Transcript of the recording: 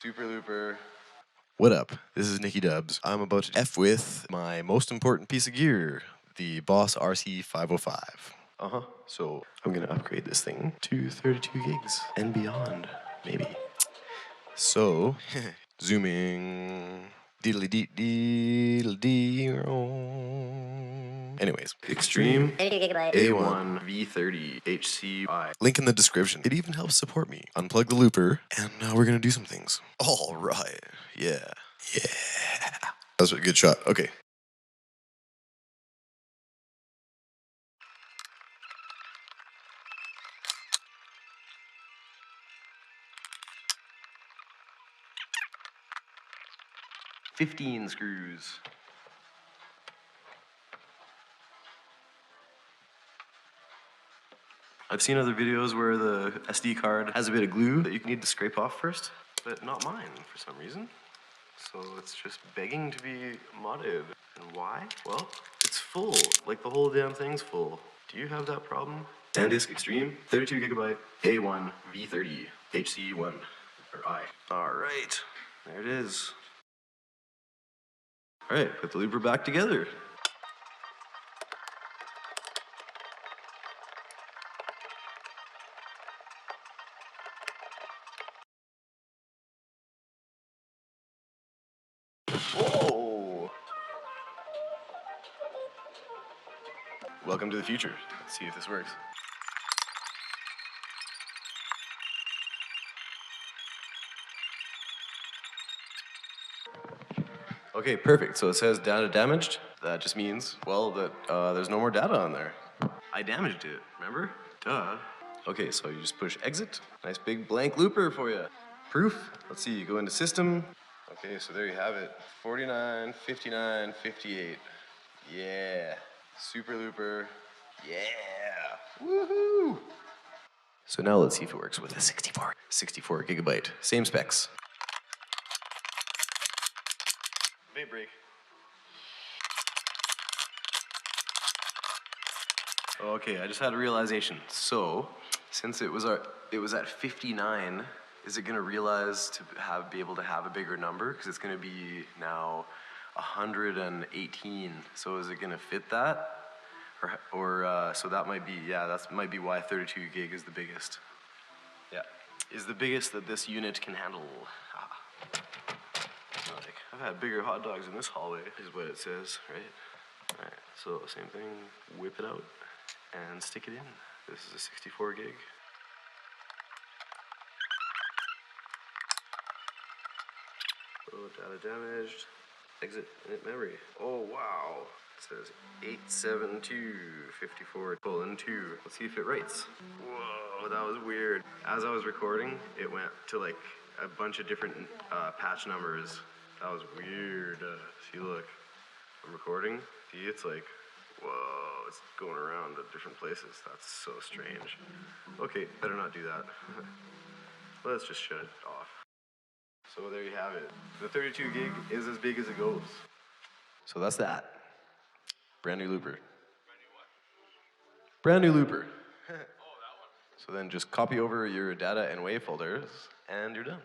Super Looper. What up? This is Nicky Dubs. I'm about to F with my most important piece of gear, the Boss RC-505. So I'm gonna upgrade this thing to 32 gigs and beyond, maybe. So, zooming. Anyways, Extreme 32GB A1 V30 HCI. Link in the description. It even helps support me. Unplug the looper, and we're gonna do some things. All right. Yeah. That was a good shot. Okay. $15 screws. I've seen other videos where the SD card has a bit of glue that you need to scrape off first, but not mine for some reason. So it's just begging to be modded. And why? Well, it's full. Like the whole damn thing's full. Do you have that problem? SanDisk Extreme 32GB A1 V30 HC1 or I. Alright, there it is. Alright, put the looper back together. Whoa! Welcome to the future. Let's see if this works. Okay, perfect. So it says data damaged. That just means, well, that there's no more data on there. I damaged it, remember? Duh. Okay, so you just push exit. Nice big blank looper for you. Proof. Let's see, you go into system. Okay, so there you have it. 49, 59, 58. Yeah. Super looper. Yeah. Woohoo! So now let's see if it works with a 64 gigabyte. Same specs. Vape break. Okay, I just had a realization. So, since it was at 59, is it gonna realize to be able to have a bigger number? Because it's gonna be now 118. So is it gonna fit that? Or so that might be, yeah, that might be why 32 gig is the biggest. Yeah, is the biggest that this unit can handle. Like, I've had bigger hot dogs in this hallway, is what it says, right? Alright, so same thing, whip it out and stick it in. This is a 64 gig. Oh, data damaged. Exit init memory. Oh, wow. It says 87254:2. Let's see if it writes. Whoa, that was weird. As I was recording, it went to like a bunch of different patch numbers. That was weird. See, look, I'm recording. See, it's like, whoa, it's going around to different places. That's so strange. Okay, better not do that. Let's just shut it off. So there you have it. The 32 gig is as big as it goes. So that's that. Brand new looper. Brand new looper. So then just copy over your data and WAV folders, and you're done.